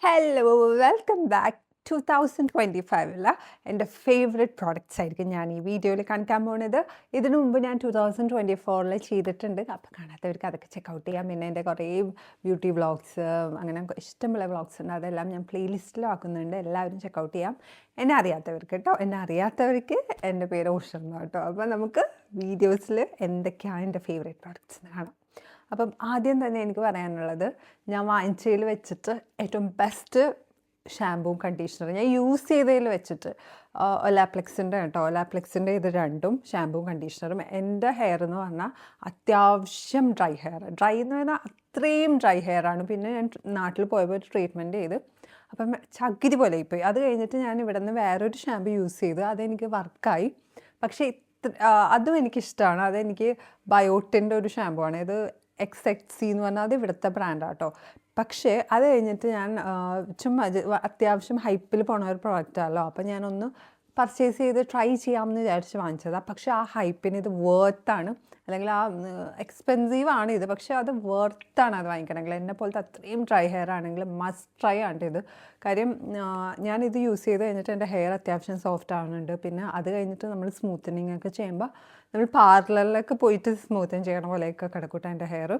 Hello welcome back 2025 എൻ്റെ favourite products ആയിരിക്കും ഞാൻ ഈ വീഡിയോയിൽ കാണിക്കാൻ പോകുന്നത്. ഇതിനു മുമ്പ് ഞാൻ 2024 ചെയ്തിട്ടുണ്ട്. അപ്പോൾ കാണാത്തവർക്ക് അതൊക്കെ ചെക്കൗട്ട് ചെയ്യാം. പിന്നെ എൻ്റെ കുറേ ബ്യൂട്ടി വ്ളോഗ്സ് അങ്ങനെ ഇഷ്ടമുള്ള വ്ളോഗ്സ് ഉണ്ട്, അതെല്ലാം ഞാൻ പ്ലേലിസ്റ്റിലും ആക്കുന്നുണ്ട്. എല്ലാവരും ചെക്കൗട്ട് ചെയ്യാം. എന്നെ അറിയാത്തവർക്ക് കേട്ടോ, എന്നെ അറിയാത്തവർക്ക് എൻ്റെ പേര് ഓഷർന്ന കേട്ടോ. അപ്പോൾ നമുക്ക് വീഡിയോസിൽ എന്തൊക്കെയാണ് എൻ്റെ ഫേവറേറ്റ് പ്രോഡക്റ്റ്സ് എന്ന് കാണാം. അപ്പം ആദ്യം തന്നെ എനിക്ക് പറയാനുള്ളത്, ഞാൻ വാങ്ങിച്ചതിൽ വെച്ചിട്ട് ഏറ്റവും ബെസ്റ്റ് ഷാമ്പൂവും കണ്ടീഷണറും ഞാൻ യൂസ് ചെയ്തതിൽ വെച്ചിട്ട് ഒലാപ്ലെക്സിൻ്റെ കേട്ടോ. ഒലാപ്ലെക്സിൻ്റെ ഇത് രണ്ടും ഷാമ്പൂവും കണ്ടീഷണറും. എൻ്റെ ഹെയർ എന്ന് പറഞ്ഞാൽ അത്യാവശ്യം ഡ്രൈ എന്ന് പറഞ്ഞാൽ അത്രയും ഡ്രൈ ഹെയറാണ്. പിന്നെ ഞാൻ നാട്ടിൽ പോയപ്പോൾ ഒരു ട്രീറ്റ്മെൻറ്റ് ചെയ്ത് അപ്പം ചകിരി പോലെ ആയിപ്പോയി. അത് കഴിഞ്ഞിട്ട് ഞാൻ ഇവിടെ നിന്ന് വേറൊരു ഷാമ്പൂ യൂസ് ചെയ്ത് അതെനിക്ക് വർക്കായി. പക്ഷേ അതും എനിക്കിഷ്ടമാണ്. അതെനിക്ക് ബയോട്ടിൻ്റെ ഒരു ഷാമ്പൂ ആണ്. ഇത് XXC എന്ന് പറഞ്ഞാൽ അത് ഇവിടുത്തെ ബ്രാൻഡാണ് കേട്ടോ. പക്ഷേ അത് കഴിഞ്ഞിട്ട് ഞാൻ ചുമ്മാ അത്യാവശ്യം ഹൈപ്പിൽ പോണ ഒരു പ്രോഡക്റ്റാണല്ലോ, അപ്പോൾ ഞാനൊന്ന് പർച്ചേസ് ചെയ്ത് ട്രൈ ചെയ്യാമെന്ന് വിചാരിച്ച് വാങ്ങിച്ചതാണ്. പക്ഷേ ആ ഹൈപ്പിന് ഇത് വേർത്താണ്, അല്ലെങ്കിൽ ആ എക്സ്പെൻസീവ് ആണ് ഇത്, പക്ഷേ അത് വേർത്താണ് അത് വാങ്ങിക്കണമെങ്കിൽ. എന്നെ പോലത്തെ അത്രയും ഡ്രൈ ഹെയർ ആണെങ്കിൽ മസ്റ്റ് ട്രൈ ആണ് ഇത്. കാര്യം ഞാനിത് യൂസ് ചെയ്ത് കഴിഞ്ഞിട്ട് എൻ്റെ ഹെയർ അത്യാവശ്യം സോഫ്റ്റ് ആവുന്നുണ്ട്. പിന്നെ അത് കഴിഞ്ഞിട്ട് നമ്മൾ സ്മൂത്തനിങ് ഒക്കെ ചെയ്യുമ്പോൾ നമ്മൾ പാർലറിലൊക്കെ പോയിട്ട് സ്മൂത്തൻ ചെയ്യണ പോലെയൊക്കെ കിടക്കൂട്ടെ എൻ്റെ ഹെയർ.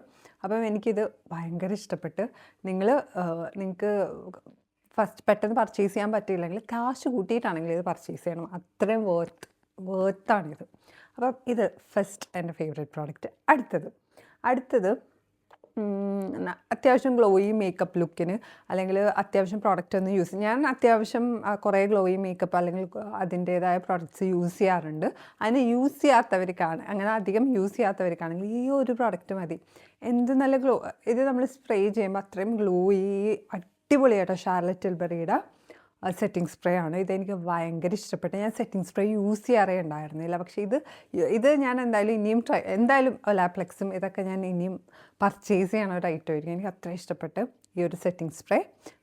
അപ്പം എനിക്കിത് ഭയങ്കര ഇഷ്ടപ്പെട്ട്. നിങ്ങൾക്ക് ഫസ്റ്റ് പെട്ടെന്ന് പർച്ചേസ് ചെയ്യാൻ പറ്റിയില്ലെങ്കിൽ കാശ് കൂട്ടിയിട്ടാണെങ്കിൽ ഇത് പർച്ചേസ് ചെയ്യണം. അത്രയും വേർത്താണിത്. അപ്പം ഇത് ഫസ്റ്റ് എൻ്റെ ഫേവറേറ്റ് പ്രോഡക്റ്റ്. അടുത്തത് അത്യാവശ്യം ഗ്ലോയി മേക്കപ്പ് ലുക്കിന്, അല്ലെങ്കിൽ അത്യാവശ്യം പ്രോഡക്റ്റ് ഒന്ന് യൂസ് ഞാൻ അത്യാവശ്യം കുറേ ഗ്ലോയി മേക്കപ്പ് അല്ലെങ്കിൽ അതിൻ്റേതായ പ്രോഡക്റ്റ്സ് യൂസ് ചെയ്യാറുണ്ട്. അതിന് യൂസ് ചെയ്യാത്തവർക്കാണ്, അങ്ങനെ അധികം യൂസ് ചെയ്യാത്തവർക്കാണെങ്കിൽ ഈ ഒരു പ്രോഡക്റ്റ് മതി. എന്ത് നല്ല ഇത് നമ്മൾ സ്പ്രേ ചെയ്യുമ്പോൾ അത്രയും ഗ്ലോയി അടിപൊളിയായിട്ടോ. ഷാർലറ്റ് ടിൽബറിയുടെ സെറ്റിംഗ് സ്പ്രേ ആണ്. ഇതെനിക്ക് ഭയങ്കര ഇഷ്ടപ്പെട്ടു. ഞാൻ സെറ്റിംഗ് സ്പ്രേ യൂസ് ചെയ്യാറേ ഉണ്ടായിരുന്നില്ല. പക്ഷേ ഇത് ഞാൻ എന്തായാലും ഒലാപ്ലെക്സും ഇതൊക്കെ ഞാൻ ഇനിയും പർച്ചേസ് ചെയ്യണ ഒരു ഐറ്റം ആയിരിക്കും. എനിക്ക് അത്ര ഇഷ്ടപ്പെട്ട് ഈ ഒരു സെറ്റിംഗ് സ്പ്രേ.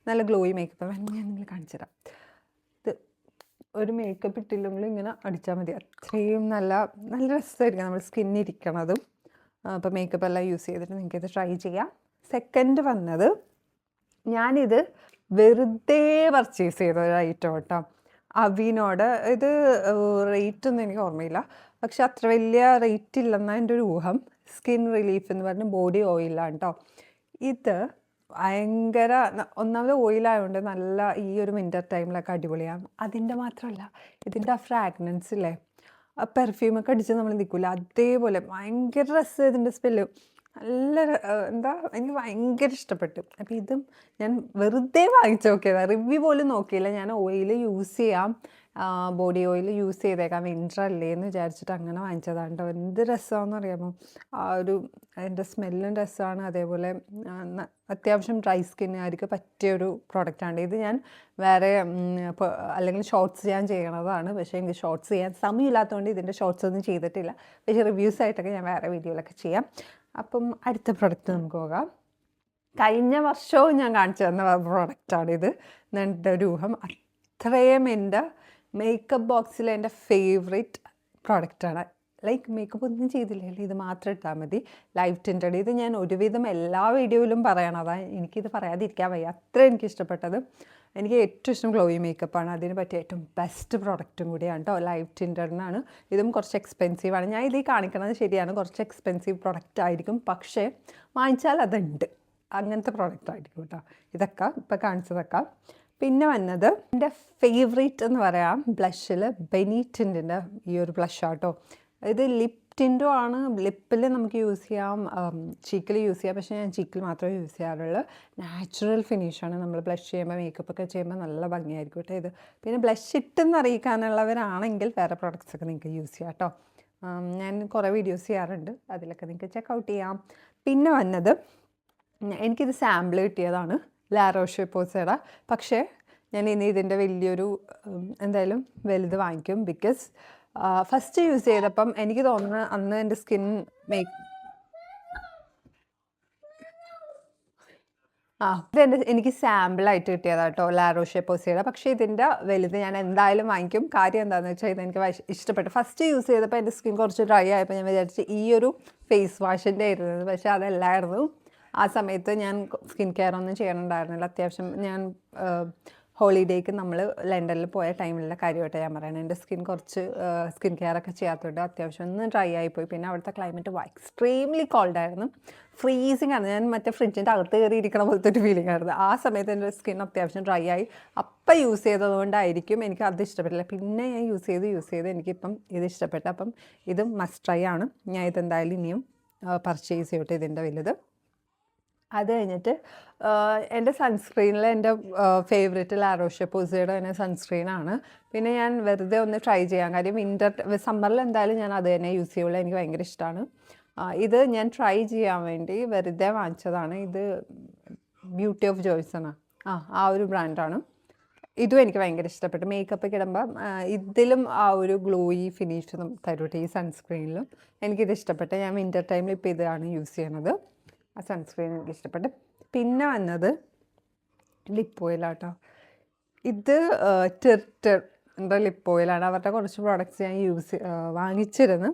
നല്ല ഗ്ലോയി മേക്കപ്പ് ഞാൻ നിങ്ങൾ കാണിച്ചു തരാം. ഇത് ഒരു മേക്കപ്പ് ഇട്ടില്ലെങ്കിലും ഇങ്ങനെ അടിച്ചാൽ മതി. അത്രയും നല്ല രസമായിരിക്കും നമ്മൾ സ്കിന്നിരിക്കണതും. അപ്പോൾ മേക്കപ്പ് എല്ലാം യൂസ് ചെയ്തിട്ട് നിങ്ങൾക്കിത് ട്രൈ ചെയ്യാം. സെക്കൻഡ് വന്നത്, ഞാനിത് വെറുതെ പർച്ചേസ് ചെയ്ത ഒരു ഐറ്റം കേട്ടോ. അവീനോട് ഇത് റേറ്റൊന്നും എനിക്ക് ഓർമ്മയില്ല, പക്ഷെ അത്ര വലിയ റേറ്റ് ഇല്ലെന്നാണ് എൻ്റെ ഒരു ഊഹം. സ്കിൻ റിലീഫ് എന്ന് പറഞ്ഞ ബോഡി ഓയിലാണ് കേട്ടോ. ഇത് ഭയങ്കര ഒന്നാമത് ഓയിലായതുകൊണ്ട് നല്ല ഈ ഒരു വിൻ്റർ ടൈമിലൊക്കെ അടിപൊളിയാണ്. അതിൻ്റെ മാത്രമല്ല, ഇതിൻ്റെ ആ ഫ്രാഗ്രൻസ് ഇല്ലേ, പെർഫ്യൂമൊക്കെ അടിച്ച് നമ്മൾ നിൽക്കില്ല, അതേപോലെ ഭയങ്കര രസം ഇതിൻ്റെ സ്മെല്ല്. നല്ല എനിക്ക് ഭയങ്കര ഇഷ്ടപ്പെട്ടു. അപ്പോൾ ഇതും ഞാൻ വെറുതെ വാങ്ങിച്ചു നോക്കിയതാണ്, റിവ്യൂ പോലും നോക്കിയില്ല. ഞാൻ ഓയിൽ യൂസ് ചെയ്യാം, ബോഡി ഓയിൽ യൂസ് ചെയ്തേക്കാം, വിൻ്റർ അല്ലേ എന്ന് വിചാരിച്ചിട്ട് അങ്ങനെ വാങ്ങിച്ചതാണ് കേട്ടോ. എന്ത് രസമാണെന്ന് അറിയാമോ, അതിൻ്റെ സ്മെല്ലും രസമാണ്. അതേപോലെ അത്യാവശ്യം ഡ്രൈ സ്കിന്നുകാർക്ക് പറ്റിയൊരു പ്രോഡക്റ്റാണ് ഇത്. ഞാൻ വേറെ അല്ലെങ്കിൽ ഷോർട്സ് ഞാൻ ചെയ്യണതാണ്, പക്ഷേ എനിക്ക് ഷോർട്സ് ചെയ്യാൻ സമയമില്ലാത്തതുകൊണ്ട് ഇതിൻ്റെ ഷോർട്സ് ഒന്നും ചെയ്തിട്ടില്ല. പക്ഷേ റിവ്യൂസ് ആയിട്ടൊക്കെ ഞാൻ വേറെ വീഡിയോയിലൊക്കെ ചെയ്യാം. അപ്പം അടുത്ത പ്രോഡക്റ്റ് നമുക്ക് പോകാം. കഴിഞ്ഞ വർഷവും ഞാൻ കാണിച്ചു തന്ന പ്രോഡക്റ്റാണിത്. എൻ്റെ ഒരു ഊഹം അത്രയും എൻ്റെ മേക്കപ്പ് ബോക്സിലെ എൻ്റെ ഫേവറേറ്റ് പ്രോഡക്റ്റാണ്. ലൈക്ക് മേക്കപ്പ് ഒന്നും ചെയ്തില്ലല്ലോ, ഇത് മാത്രം ഇട്ടാൽ മതി. Life tinted. ഇത് ഞാൻ ഒരുവിധം എല്ലാ വീഡിയോയിലും പറയണതാണ്, എനിക്കിത് പറയാതിരിക്കാൻ വയ്യ, അത്ര എനിക്ക് ഇഷ്ടപ്പെട്ടത്. എനിക്ക് ഏറ്റവും ഇഷ്ടം ഗ്ലോയി മേക്കപ്പാണ്. അതിന് പറ്റിയ ഏറ്റവും ബെസ്റ്റ് പ്രോഡക്റ്റും കൂടിയാണ് കേട്ടോ. ലൈഫ് ടിൻറ്റഡിനാണ്. ഇതും കുറച്ച് എക്സ്പെൻസീവാണ്. ഞാൻ ഇതിൽ കാണിക്കണത് ശരിയാണ്, കുറച്ച് എക്സ്പെൻസീവ് പ്രോഡക്റ്റ് ആയിരിക്കും, പക്ഷേ വാങ്ങിച്ചാൽ അതുണ്ട്, അങ്ങനത്തെ പ്രോഡക്റ്റ് ആയിരിക്കും കേട്ടോ. ഇതൊക്കെ ഇപ്പോൾ കാണിച്ചതൊക്കെ. പിന്നെ വന്നത് എൻ്റെ ഫേവറേറ്റ് എന്ന് പറയാം, ബ്ലഷിൽ ബെനീറ്റിൻ്റെ ഈ ഒരു ബ്ലഷാണ് കേട്ടോ. ഇത് ലിപ് ടിൻറ്റും ആണ്. ലിപ്പിൽ നമുക്ക് യൂസ് ചെയ്യാം, ചീക്കിൽ യൂസ് ചെയ്യാം, പക്ഷേ ഞാൻ ചീക്കിൽ മാത്രമേ യൂസ് ചെയ്യാറുള്ളൂ. നാച്ചുറൽ ഫിനിഷാണ്. നമ്മൾ ബ്ലഷ് ചെയ്യുമ്പോൾ മേക്കപ്പൊക്കെ ചെയ്യുമ്പോൾ നല്ല ഭംഗിയായിരിക്കും കേട്ടോ ഇത്. പിന്നെ ബ്ലഷ് ഇട്ടെന്ന് അറിയിക്കാനുള്ളവരാണെങ്കിൽ വേറെ പ്രോഡക്റ്റ്സൊക്കെ നിങ്ങൾക്ക് യൂസ് ചെയ്യാം കേട്ടോ. ഞാൻ കുറേ വീഡിയോസ് ചെയ്യാറുണ്ട്, അതിലൊക്കെ നിങ്ങൾക്ക് ചെക്കൗട്ട് ചെയ്യാം. പിന്നെ വന്നത്, എനിക്കിത് സാമ്പിൾ കിട്ടിയതാണ് ലാ റോഷ് പോസയുടെ. പക്ഷേ ഞാൻ ഇനി ഇതിൻ്റെ വലിയൊരു എന്തായാലും വലുത് വാങ്ങിക്കും. ബിക്കോസ് ഫസ്റ്റ് യൂസ് ചെയ്തപ്പം എനിക്ക് തോന്നുന്നു അന്ന് എൻ്റെ സ്കിൻ എനിക്ക് സാമ്പിളായിട്ട് കിട്ടിയതാണ് കേട്ടോ, ലാ റോഷ് പോസയുടെ. പക്ഷേ ഇതിൻ്റെ വലുത് ഞാൻ എന്തായാലും വാങ്ങിക്കും. കാര്യം എന്താണെന്ന് വെച്ചാൽ ഇതെനിക്ക് ഇഷ്ടപ്പെട്ടു. ഫസ്റ്റ് യൂസ് ചെയ്തപ്പോൾ എൻ്റെ സ്കിൻ കുറച്ച് ഡ്രൈ ആയപ്പോൾ ഞാൻ വിചാരിച്ചു ഈ ഒരു ഫേസ് വാഷിൻ്റെ ആയിരുന്നത്, പക്ഷേ അതല്ലായിരുന്നു. ആ സമയത്ത് ഞാൻ സ്കിൻ കെയർ ഒന്നും ചെയ്യണുണ്ടായിരുന്നില്ല. അത്യാവശ്യം ഞാൻ ഹോളിഡേക്ക് നമ്മൾ ലണ്ടനിൽ പോയ ടൈമിലുള്ള കാര്യമായിട്ട് ഞാൻ പറയുന്നത്. എൻ്റെ സ്കിൻ കുറച്ച് സ്കിൻ കെയർ ഒക്കെ ചെയ്യാത്തതുകൊണ്ട് അത്യാവശ്യം ഒന്ന് ഡ്രൈ ആയിപ്പോയി. പിന്നെ അവിടുത്തെ ക്ലൈമറ്റ് എക്സ്ട്രീംലി കോൾഡായിരുന്നു, ഫ്രീസിങ് ആണ്. ഞാൻ മറ്റേ ഫ്രിഡ്ജിൻ്റെ അകത്ത് കയറി ഇരിക്കണ പോലത്തെ ഒരു ഫീലിംഗ് ആയിരുന്നു. ആ സമയത്ത് എൻ്റെ സ്കിൻ അത്യാവശ്യം ഡ്രൈ ആയി. അപ്പം യൂസ് ചെയ്തതുകൊണ്ടായിരിക്കും എനിക്ക് അത് ഇഷ്ടപ്പെട്ടില്ല. പിന്നെ ഞാൻ യൂസ് ചെയ്ത് എനിക്കിപ്പം ഇത് ഇഷ്ടപ്പെട്ടു. അപ്പം ഇത് മസ്റ്റ് ട്രൈ ആണ്. ഞാൻ ഇതെന്തായാലും ഇനിയും പർച്ചേസ് ചെയ്യട്ടെ ഇതിൻ്റെ വലുത്. അത് കഴിഞ്ഞിട്ട് എൻ്റെ സൺസ്ക്രീനിൽ എൻ്റെ ഫേവറേറ്റ് ലാറോഷെ പോസയുടെ തന്നെ സൺസ്ക്രീനാണ്. പിന്നെ ഞാൻ വെറുതെ ഒന്ന് ട്രൈ ചെയ്യാൻ കാര്യം സമ്മറിൽ എന്തായാലും ഞാൻ അത് തന്നെ യൂസ് ചെയ്യുള്ളൂ. എനിക്ക് ഭയങ്കര ഇഷ്ടമാണ്. ഇത് ഞാൻ ട്രൈ ചെയ്യാൻ വേണ്ടി വെറുതെ വാങ്ങിച്ചതാണ്. ഇത് ബ്യൂട്ടി ഓഫ് ജോയ്സണാണ്, ആ ഒരു ബ്രാൻഡാണ്. ഇതും എനിക്ക് ഭയങ്കര ഇഷ്ടപ്പെട്ടു. മേക്കപ്പൊക്കെ ഇടുമ്പം ഇതിലും ആ ഒരു ഗ്ലോയി ഫിനിഷ് തരൂട്ടെ ഈ സൺസ്ക്രീനിലും. എനിക്കിത് ഇഷ്ടപ്പെട്ടു. ഞാൻ വിൻ്റർ ടൈമിൽ ഇപ്പോൾ ഇതാണ് യൂസ് ചെയ്യണത്. ആ സൺസ്ക്രീൻ എനിക്ക് ഇഷ്ടപ്പെട്ടു. പിന്നെ വന്നത് ലിപ്പ് ഓയിലാട്ടോ. ഇത് ടിർട്ടറിൻ്റെ ലിപ്പ് ഓയിലാണ്. അവരുടെ കുറച്ച് പ്രോഡക്റ്റ്സ് ഞാൻ വാങ്ങിച്ചിരുന്നു.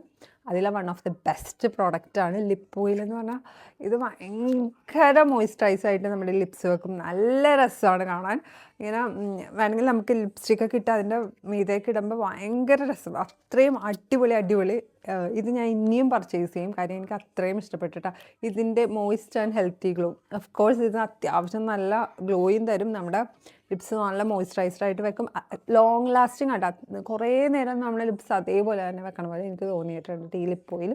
അതിലെ വൺ ഓഫ് ദി ബെസ്റ്റ് പ്രോഡക്റ്റാണ് ലിപ്പ് ഓയിൽ എന്ന് പറഞ്ഞാൽ. ഇത് ഭയങ്കര മോയ്സ്ചറൈസായിട്ട് നമ്മുടെ ലിപ്സ് വെക്കും. നല്ല രസമാണ് കാണാൻ. ഇങ്ങനെ വേണമെങ്കിൽ നമുക്ക് ലിപ്സ്റ്റിക്കൊക്കെ ഇട്ട് അതിൻ്റെ മീതേക്ക് ഇടുമ്പോൾ ഭയങ്കര രസം. അത്രയും അടിപൊളി. ഇത് ഞാൻ ഇനിയും പർച്ചേസ് ചെയ്യും, കാര്യം എനിക്ക് അത്രയും ഇഷ്ടപ്പെട്ടിട്ടാണ്. ഇതിൻ്റെ moist and healthy glow. Of course ഇതിന് അത്യാവശ്യം നല്ല ഗ്ലോയും തരും. നമ്മുടെ ലിപ്സ് നല്ല മോയ്സ്ചറൈസ്ഡ് ആയിട്ട് വെക്കും. ലോങ് ലാസ്റ്റിംഗ് ആയിട്ട് കുറേ നേരം നമ്മുടെ ലിപ്സ് അതേപോലെ തന്നെ വെക്കണ പോലെ എനിക്ക് തോന്നിയിട്ടുണ്ട് ഈ ലിപ്പ് ഓയിൽ.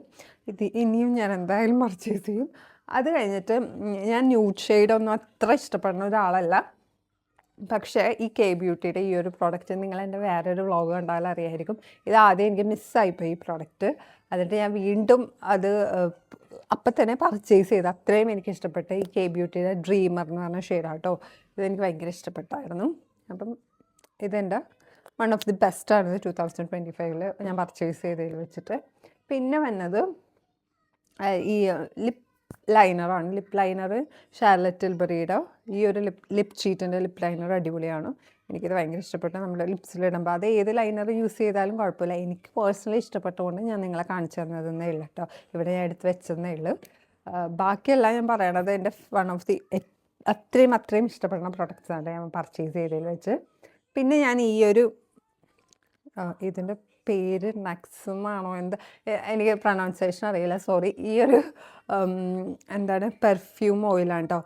ഇത് ഇനിയും ഞാൻ എന്തായാലും പർച്ചേസ് ചെയ്യും. അത് കഴിഞ്ഞിട്ട് ഞാൻ ന്യൂഡ് ഷെയ്ഡൊന്നും അത്ര ഇഷ്ടപ്പെടുന്ന ഒരാളല്ല. പക്ഷേ ഈ കെ ബ്യൂട്ടിയുടെ ഈ ഒരു പ്രോഡക്റ്റ് നിങ്ങൾ എൻ്റെ വേറൊരു വ്ളോഗ് കണ്ടാലും അറിയായിരിക്കും. ഇത് ആദ്യം എനിക്ക് മിസ്സായിപ്പോയി ഈ പ്രോഡക്റ്റ്. എന്നിട്ട് ഞാൻ വീണ്ടും അത് അപ്പം തന്നെ പർച്ചേസ് ചെയ്ത്. അത്രയും എനിക്ക് ഇഷ്ടപ്പെട്ട ഈ കെ ബ്യൂട്ടിയുടെ ഡ്രീമർ എന്ന് പറഞ്ഞ ഷെയ്ഡാട്ടോ. ഇതെനിക്ക് ഭയങ്കര ഇഷ്ടപ്പെട്ടായിരുന്നു. അപ്പം ഇതെൻ്റെ വൺ ഓഫ് ദി ബെസ്റ്റാണ് 2025 ഞാൻ പർച്ചേസ് ചെയ്തതിൽ വെച്ചിട്ട്. പിന്നെ വന്നത് ഈ ലിപ്പ് ലൈനറാണ്. ലിപ്പ് ലൈനർ ഷാർലറ്റ് ടിൽബറിയുടെ ഈ ഒരു ലിപ്പ് ചീറ്റിൻ്റെ ലിപ്പ് ലൈനർ അടിപൊളിയാണ്. എനിക്കിത് ഭയങ്കര ഇഷ്ടപ്പെട്ടു. നമ്മുടെ ലിപ്സിലിടുമ്പോൾ അത് ഏത് ലൈനർ യൂസ് ചെയ്താലും കുഴപ്പമില്ല. എനിക്ക് പേഴ്സണലി ഇഷ്ടപ്പെട്ടുകൊണ്ട് ഞാൻ നിങ്ങളെ കാണിച്ചു തന്നതെന്നേ ഉള്ളൂ കേട്ടോ. ഇവിടെ ഞാൻ എടുത്ത് വെച്ചതന്നേ ഉള്ളൂ. ബാക്കിയെല്ലാം ഞാൻ പറയണത് എൻ്റെ വൺ ഓഫ് ദി അത്രയും ഇഷ്ടപ്പെടുന്ന പ്രൊഡക്ട്സാണ് ഞാൻ പർച്ചേസ് ചെയ്തതിൽ വെച്ച്. പിന്നെ ഞാൻ ഈ ഒരു ഇതിൻ്റെ പേര് നക്സുമാണോ എന്താ എനിക്ക് പ്രൊനൗൺസിയേഷൻ അറിയില്ല, സോറി. ഈ ഒരു എന്താണ് പെർഫ്യൂം ഓയിലാണ് കേട്ടോ.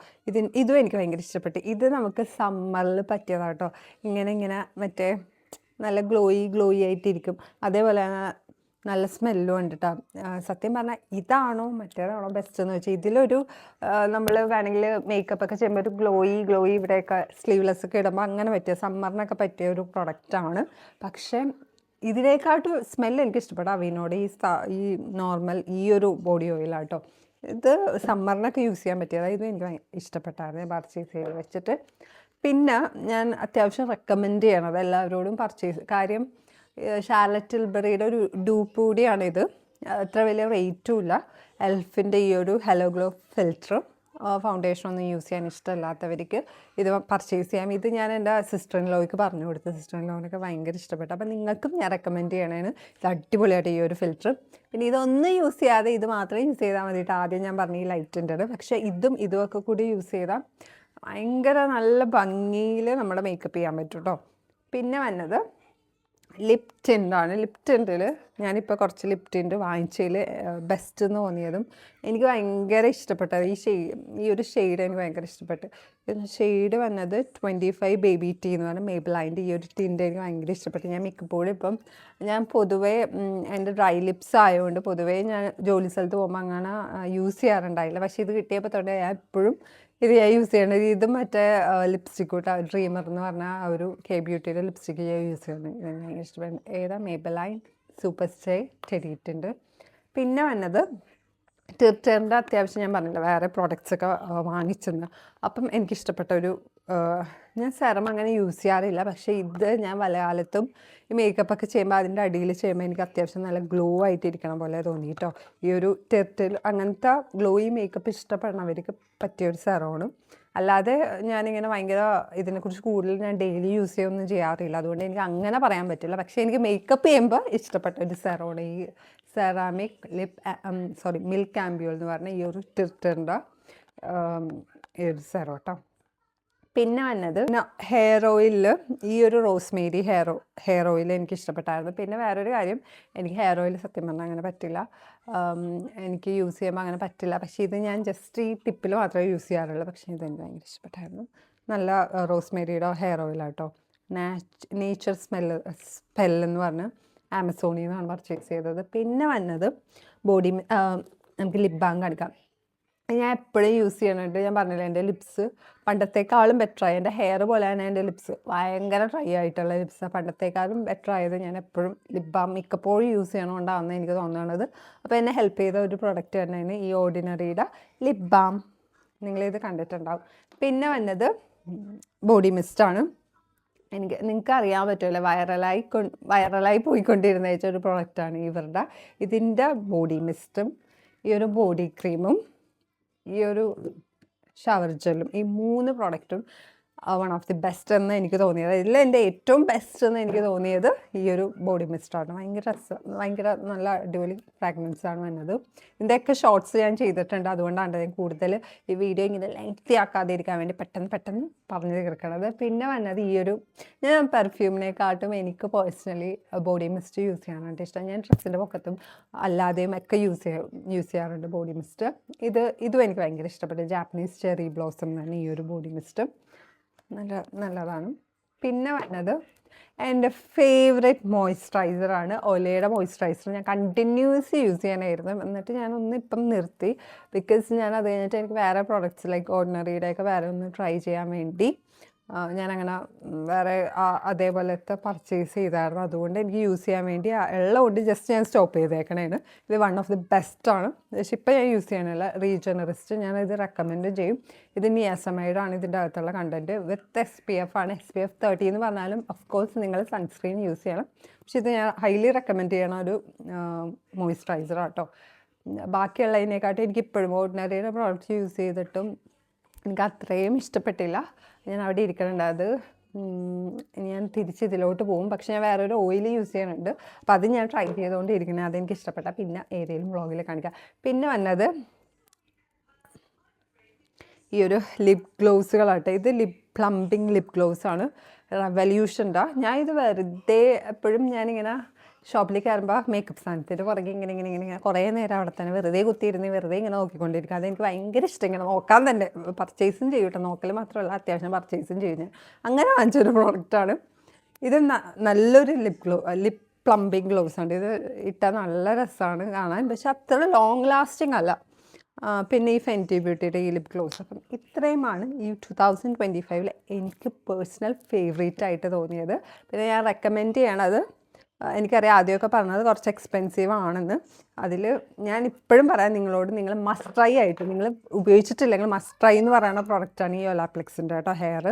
ഇതും എനിക്ക് ഭയങ്കര ഇഷ്ടപ്പെട്ടു. ഇത് നമുക്ക് സമ്മറിൽ പറ്റിയതാണ് കേട്ടോ. ഇങ്ങനെ മറ്റേ നല്ല ഗ്ലോയി ആയിട്ടിരിക്കും. അതേപോലെ നല്ല സ്മെല്ലും ഉണ്ട് കേട്ടോ. സത്യം പറഞ്ഞാൽ ഇതാണോ മറ്റേതാണോ ബെസ്റ്റ് എന്ന് വെച്ചാൽ ഇതിലൊരു നമ്മൾ വേണമെങ്കിൽ മേക്കപ്പ് ഒക്കെ ചെയ്യുമ്പോൾ ഒരു ഗ്ലോയി ഇവിടെയൊക്കെ സ്ലീവ്ലെസ് ഒക്കെ ഇടുമ്പോൾ അങ്ങനെ പറ്റിയ സമ്മറിനൊക്കെ പറ്റിയ ഒരു പ്രൊഡക്റ്റാണ്. പക്ഷേ ഇതിനേക്കാട്ടും സ്മെല്ല് എനിക്ക് ഇഷ്ടപ്പെട്ടു അവീനോട് ഈ നോർമൽ ഈ ഒരു ബോഡി ഓയിലാട്ടോ. ഇത് സമ്മറിനൊക്കെ യൂസ് ചെയ്യാൻ പറ്റിയത്. ഇത് എനിക്ക് ഇഷ്ടപ്പെട്ടായിരുന്നു ഞാൻ പർച്ചേസ് ചെയ്ത് വെച്ചിട്ട്. പിന്നെ ഞാൻ അത്യാവശ്യം റെക്കമെൻഡ് ചെയ്യണത് എല്ലാവരോടും കാര്യം ഷാർലറ്റ് ടിൽബറിയുടെ ഒരു ഡൂപ്പ് കൂടിയാണിത്. അത്ര വലിയ റേറ്റും ഇല്ല. എൽഫിൻ്റെ ഈ ഒരു ഹെലോ ഗ്ലോ ഫിൽറ്റർ ഫൗണ്ടേഷനൊന്നും യൂസ് ചെയ്യാൻ ഇഷ്ടമില്ലാത്തവർക്ക് ഇത് പർച്ചേസ് ചെയ്യാം. ഇത് ഞാൻ എൻ്റെ സിസ്റ്റർ ഇൻ ലോയ്ക്ക് പറഞ്ഞു കൊടുത്തു. സിസ്റ്റർ ഇൻ ലോനൊക്കെ ഭയങ്കര ഇഷ്ടപ്പെട്ടു. അപ്പം നിങ്ങൾക്കും ഞാൻ റെക്കമെൻഡ് ചെയ്യണേന്. ഇത് അടിപൊളിയായിട്ട് ഈ ഒരു ഫിൽറ്റർ. പിന്നെ ഇതൊന്നും യൂസ് ചെയ്യാതെ ഇത് മാത്രമേ യൂസ് ചെയ്താൽ മതിയിട്ട്. ആദ്യം ഞാൻ പറഞ്ഞു ഈ ലൈറ്റിൻ്റെത്. പക്ഷേ ഇതുമൊക്കെ കൂടി യൂസ് ചെയ്താൽ ഭയങ്കര നല്ല ഭംഗിയിൽ നമ്മുടെ മേക്കപ്പ് ചെയ്യാൻ പറ്റും കേട്ടോ. പിന്നെ വന്നത് ലിപ് ടിൻ്റാണ്. ലിപ് ടിൻറ്റിൽ ഞാനിപ്പോൾ കുറച്ച് ലിപ് ടിൻറ്റ് വാങ്ങിച്ചതിൽ ബെസ്റ്റ് എന്ന് തോന്നിയതും എനിക്ക് ഭയങ്കര ഇഷ്ടപ്പെട്ടത് ഈ ഒരു ഷെയ്ഡ് എനിക്ക് ഭയങ്കര ഇഷ്ടപ്പെട്ടു. ഷെയ്ഡ് വന്നത് 25 ബേബി ടീ എന്ന് പറഞ്ഞാൽ മേബിളൈൻ്റെ ഈ ഒരു ടിൻറ്റ് എനിക്ക് ഭയങ്കര ഇഷ്ടപ്പെട്ടു. ഞാൻ മിക്കപ്പോഴും ഇപ്പം ഞാൻ പൊതുവേ എൻ്റെ ഡ്രൈ ലിപ്സ് ആയതുകൊണ്ട് പൊതുവേ ഞാൻ ജോലി സ്ഥലത്ത് പോകുമ്പോൾ അങ്ങനെ യൂസ് ചെയ്യാറുണ്ടായില്ല. പക്ഷേ ഇത് കിട്ടിയപ്പോൾ തൊട്ട് ഞാൻ എപ്പോഴും ഇത് ഞാൻ യൂസ് ചെയ്യണത്. ഇതും മറ്റേ ലിപ്സ്റ്റിക് കൂട്ടാ ഡ്രീമർ എന്ന് പറഞ്ഞാൽ ആ ഒരു കെ ബ്യൂട്ടിയുടെ ലിപ്സ്റ്റിക്ക് ഞാൻ യൂസ് ചെയ്യുന്നത്. എനിക്ക് ഇഷ്ടപ്പെടുന്നത് ഏതാ മേബിളൈൻ സൂപ്പർ സ്റ്റേ ടെരിയിട്ടുണ്ട്. പിന്നെ വന്നത് ടിർട്ടറിൻ്റെ അത്യാവശ്യം ഞാൻ പറഞ്ഞില്ല വേറെ പ്രോഡക്റ്റ്സൊക്കെ വാങ്ങിച്ചെന്ന്. അപ്പം എനിക്കിഷ്ടപ്പെട്ട ഒരു ഞാൻ സെറം അങ്ങനെ യൂസ് ചെയ്യാറില്ല. പക്ഷേ ഇത് ഞാൻ പല കാലത്തും ഈ മേക്കപ്പൊക്കെ ചെയ്യുമ്പോൾ അതിൻ്റെ അടിയിൽ ചെയ്യുമ്പോൾ എനിക്ക് അത്യാവശ്യം നല്ല ഗ്ലോ ആയിട്ടിരിക്കണം പോലെ തോന്നി കേട്ടോ. ഈ ഒരു ടിർട്ടിൽ അങ്ങനത്തെ ഗ്ലോയി മേക്കപ്പ് ഇഷ്ടപ്പെടുന്നവർക്ക് പറ്റിയൊരു സെറമാണ്. അല്ലാതെ ഞാനിങ്ങനെ ഭയങ്കര ഇതിനെക്കുറിച്ച് കൂടുതൽ ഞാൻ ഡെയിലി യൂസ് ചെയ്യുകയൊന്നും ചെയ്യാറില്ല. അതുകൊണ്ട് എനിക്ക് അങ്ങനെ പറയാൻ പറ്റില്ല. പക്ഷേ എനിക്ക് മേക്കപ്പ് ചെയ്യുമ്പോൾ ഇഷ്ടപ്പെട്ട ഒരു സെറമാണ് ഈ സെറാമിക് മിൽക്ക് ആംബ്യൂൾ എന്ന് പറഞ്ഞ ഈ ഒരു ടിർട്ടറിൻ്റെ. ഈ ഒരു സെറം കേട്ടോ. പിന്നെ വന്നത് ഹെയർ ഓയിലിൽ ഈ ഒരു റോസ്മേരി ഹെയർ ഓയിൽ എനിക്ക് ഇഷ്ടപ്പെട്ടായിരുന്നു. പിന്നെ വേറൊരു കാര്യം, എനിക്ക് ഹെയർ ഓയിൽ സത്യം പറഞ്ഞാൽ അങ്ങനെ പറ്റില്ല, എനിക്ക് യൂസ് ചെയ്യുമ്പോൾ അങ്ങനെ പറ്റില്ല. പക്ഷേ ഇത് ഞാൻ ജസ്റ്റ് ഈ ടിപ്പിൽ മാത്രമേ യൂസ് ചെയ്യാറുള്ളൂ. പക്ഷേ ഇതെനിക്ക് ഭയങ്കര ഇഷ്ടപ്പെട്ടായിരുന്നു. നല്ല റോസ്മേരിയുടെ ഹെയർ ഓയിലാട്ടോ. നേച്ചർ സ്പെല്ലെന്ന് പറഞ്ഞ് ആമസോണിൽ നിന്നാണ് പർച്ചേസ് ചെയ്തത്. പിന്നെ വന്നത് നമുക്ക് ലിപ് ബാം കാണിക്കാം. ഞാൻ എപ്പോഴും യൂസ് ചെയ്യണുണ്ട്. ഞാൻ പറഞ്ഞില്ല, എൻ്റെ ലിപ്സ് പണ്ടത്തേക്കാളും ബെറ്ററായി. എൻ്റെ ഹെയർ പോലെ തന്നെ എൻ്റെ ലിപ്സ് ഭയങ്കര ഡ്രൈ ആയിട്ടുള്ള ലിപ്സാണ്. പണ്ടത്തേക്കാളും ബെറ്റർ ആയത് ഞാൻ എപ്പോഴും ലിപ് ബാം മിക്കപ്പോഴും യൂസ് ചെയ്യണോണ്ടാണെന്ന് എനിക്ക് തോന്നുന്നത്. അപ്പോൾ എന്നെ ഹെൽപ്പ് ചെയ്ത ഒരു പ്രൊഡക്റ്റ് തന്നെയാണ് ഈ ഓർഡിനറിയുടെ ലിപ് ബാം. നിങ്ങളിത് കണ്ടിട്ടുണ്ടാവും. പിന്നെ വന്നത് ബോഡി മിസ്റ്റാണ്. നിങ്ങൾക്ക് അറിയാൻ പറ്റുമല്ലോ, വൈറലായി പോയിക്കൊണ്ടിരുന്ന ഒരു പ്രൊഡക്റ്റാണ് ഇവരുടെ. ഇതിൻ്റെ ബോഡി മിസ്റ്റും ഈ ഒരു ബോഡി ക്രീമും ഈ ഒരു ഷവർ ജെല്ലും, ഈ 3 പ്രോഡക്റ്റും വൺ ഓഫ് ദി ബെസ്റ്റ് എന്ന് എനിക്ക് തോന്നിയത്. ഇതിൽ എൻ്റെ ഏറ്റവും ബെസ്റ്റ് എന്ന് എനിക്ക് തോന്നിയത് ഈ ഒരു ബോഡി മിസ്റ്റാണ്. ഭയങ്കര നല്ല അടിപൊളി ഫ്രാഗ്രൻസാണ് വന്നത്. ഇതിൻ്റെയൊക്കെ ഷോർട്സ് ഞാൻ ചെയ്തിട്ടുണ്ട്. അതുകൊണ്ടാണ് ഞാൻ കൂടുതൽ ഈ വീഡിയോ ഇങ്ങനെ ലെങ്തി ആക്കാതെ ഇരിക്കാൻ വേണ്ടി പെട്ടെന്ന് പറഞ്ഞു തീർക്കണത്. പിന്നെ വന്നത് ഈ ഒരു, ഞാൻ പെർഫ്യൂമിനെക്കാട്ടും എനിക്ക് പേഴ്സണലി ബോഡി മിസ്റ്റ് യൂസ് ചെയ്യാനായിട്ട് ഇഷ്ടം. ഞാൻ ഡ്രസ്സിൻ്റെ പൊക്കത്തും അല്ലാതെയും ഒക്കെ യൂസ് ചെയ്യാറുണ്ട് ബോഡി മിസ്റ്റ്. ഇതും എനിക്ക് ഭയങ്കര ഇഷ്ടപ്പെട്ടു. ജാപ്പനീസ് ചെറി ബ്ലോസം എന്നാണ് ഈ ഒരു ബോഡി മിസ്റ്റ്. നല്ലതാണ്. പിന്നെ വന്നത് എൻ്റെ ഫേവറേറ്റ് മോയ്സ്ചറൈസറാണ് ഒലേയുടെ മോയ്സ്ചറൈസർ. ഞാൻ കണ്ടിന്യൂസ് യൂസ് ചെയ്യാനായിരുന്നു. എന്നിട്ട് ഇപ്പം നിർത്തി. ബിക്കോസ് ഞാൻ അത് കഴിഞ്ഞിട്ട് എനിക്ക് വേറെ പ്രോഡക്റ്റ്സ് ലൈക്ക് ഓർഡിനറിയുടെയൊക്കെ വേറെ ഒന്ന് ട്രൈ ചെയ്യാൻ വേണ്ടി ഞാനങ്ങനെ വേറെ അതേപോലത്തെ പർച്ചേസ് ചെയ്തായിരുന്നു. അതുകൊണ്ട് എനിക്ക് യൂസ് ചെയ്യാൻ വേണ്ടി ഉള്ളതുകൊണ്ട് ജസ്റ്റ് ഞാൻ സ്റ്റോപ്പ് ചെയ്തേക്കണേന്. ഇത് വൺ ഓഫ് ദി ബെസ്റ്റാണ്. പക്ഷേ ഇപ്പം ഞാൻ യൂസ് ചെയ്യാനുള്ള റീജനറിസ്റ്റ് ഞാനിത് റെക്കമെൻഡ് ചെയ്യും. ഇത് നിയാസമൈഡാണ് ഇതിൻ്റെ അകത്തുള്ള കണ്ടൻറ്റ്. വിത്ത് SPF ആണ്. SPF 30 എന്ന് പറഞ്ഞാലും ഓഫ്കോഴ്സ് നിങ്ങൾ സൺസ്ക്രീൻ യൂസ് ചെയ്യണം. പക്ഷേ ഇത് ഞാൻ ഹൈലി റെക്കമെൻഡ് ചെയ്യണ ഒരു മോയ്സ്ചറൈസർ ആട്ടോ. ബാക്കിയുള്ളതിനെക്കാട്ടും എനിക്കിപ്പോഴും ഓർഡിനറിയുടെ പ്രോഡക്റ്റ്സ് യൂസ് ചെയ്തിട്ടും എനിക്ക് അത്രയും ഇഷ്ടപ്പെട്ടില്ല. ഞാൻ അവിടെ ഇരിക്കണുണ്ട്. അത് ഞാൻ തിരിച്ച് ഇതിലോട്ട് പോകും. പക്ഷേ ഞാൻ വേറൊരു ഓയിൽ യൂസ് ചെയ്യുന്നുണ്ട്. അപ്പോൾ അത് ഞാൻ ട്രൈ ചെയ്തുകൊണ്ട് ഇരിക്കുന്നത്. അതെനിക്ക് ഇഷ്ടപ്പെട്ട പിന്നെ ഏതെങ്കിലും വ്ളോഗിൽ കാണിക്കാം. പിന്നെ വന്നത് ഈ ഒരു ലിപ് ഗ്ലോസുകളാട്ടെ. ഇത് പ്ലംബിംഗ് ലിപ് ഗ്ലോസാണ്, റെവല്യൂഷൻ്റെ. ഞാൻ ഇത് വെറുതെ എപ്പോഴും ഞാനിങ്ങനെ ഷോപ്പിലേക്ക് കയറുമ്പോൾ മേക്കപ്പ് സാധനത്തിൻ്റെ പുറകെ ഇങ്ങനെ കുറേ നേരം അവിടെ തന്നെ വെറുതെ കുത്തിയിരുന്ന് വെറുതെ ഇങ്ങനെ നോക്കിക്കൊണ്ടിരിക്കുക. അതെനിക്ക് ഭയങ്കര ഇഷ്ടം. ഇങ്ങനെ നോക്കാൻ തന്നെ പർച്ചേസും ചെയ്യും കേട്ടോ. നോക്കൽ മാത്രമല്ല, അത്യാവശ്യം പർച്ചേസും ചെയ്യും ഞാൻ. അങ്ങനെ വാങ്ങിച്ചൊരു പ്രോഡക്റ്റാണ് ഇത്. നല്ലൊരു ലിപ് പ്ലംബിംഗ് ഗ്ലോവ്സാണ്. ഇത് ഇട്ടാൽ നല്ല രസമാണ് കാണാൻ. പക്ഷെ അത്ര ലോങ് ലാസ്റ്റിംഗ് അല്ല. പിന്നെ ഈ ഫെൻറ്റി ബ്യൂട്ടിയുടെ ഈ ലിപ് ഗ്ലോസ്. അപ്പം ഇത്രയുമാണ് ഈ 2025 എനിക്ക് പേഴ്സണൽ ഫേവറേറ്റ് ആയിട്ട് തോന്നിയത്. പിന്നെ ഞാൻ റെക്കമെൻഡ് ചെയ്യണത്, എനിക്കറിയാം ആദ്യമൊക്കെ പറഞ്ഞത് കുറച്ച് എക്സ്പെൻസീവ് ആണെന്ന്. അതിൽ ഞാൻ ഇപ്പോഴും പറയാം നിങ്ങളോട്, നിങ്ങൾ മസ്റ്റ് ട്രൈ ആയിട്ട്, നിങ്ങൾ ഉപയോഗിച്ചിട്ടില്ലെങ്കിൽ മസ്റ്റ് ട്രൈ എന്ന് പറയുന്ന പ്രോഡക്റ്റാണ് ഈ ഒലാപ്ലെക്സിൻ്റെ കേട്ടോ. ഹെയർ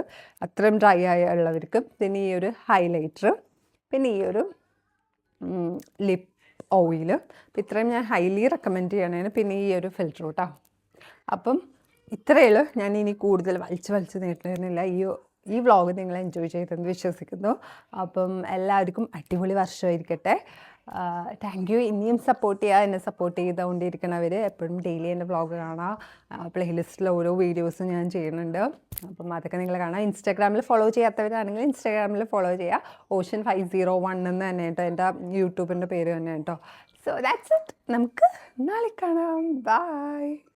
അത്രയും ഡ്രൈ ഉള്ളവർക്ക്. പിന്നെ ഈ ഒരു ഹൈലൈറ്റർ, പിന്നെ ഈ ഒരു ലിപ് ഓയിൽ. അപ്പം ഇത്രയും ഞാൻ ഹൈലി റെക്കമെൻഡ് ചെയ്യണേന്. പിന്നെ ഈ ഒരു ഫിൽറ്റർ കേട്ടോ. അപ്പം ഇത്രയേ ഉള്ളൂ. ഞാൻ ഇനി കൂടുതൽ വലിച്ച് നീട്ടുന്നില്ല. ഈ വ്ളോഗ് നിങ്ങൾ എൻജോയ് ചെയ്തെന്ന് വിശ്വസിക്കുന്നു. അപ്പം എല്ലാവർക്കും അടിപൊളി വർഷമായിരിക്കട്ടെ. Thank you. ഇനിയും എന്നെ സപ്പോർട്ട് ചെയ്തുകൊണ്ടിരിക്കണവർ. എപ്പോഴും ഡെയിലി എൻ്റെ വ്ളോഗ് കാണാം. പ്ലേലിസ്റ്റിൽ ഓരോ വീഡിയോസും ഞാൻ ചെയ്യുന്നുണ്ട്. അപ്പം അതൊക്കെ നിങ്ങൾ കാണാം. ഇൻസ്റ്റാഗ്രാമിൽ ഫോളോ ചെയ്യാത്തവരാണെങ്കിൽ ഇൻസ്റ്റാഗ്രാമിൽ ഫോളോ ചെയ്യുക. Ocean501 എന്ന് തന്നെ കേട്ടോ എൻ്റെ യൂട്യൂബിൻ്റെ പേര് തന്നെ കേട്ടോ. So that's it. നമുക്ക് നാളെ കാണാം. ബൈ.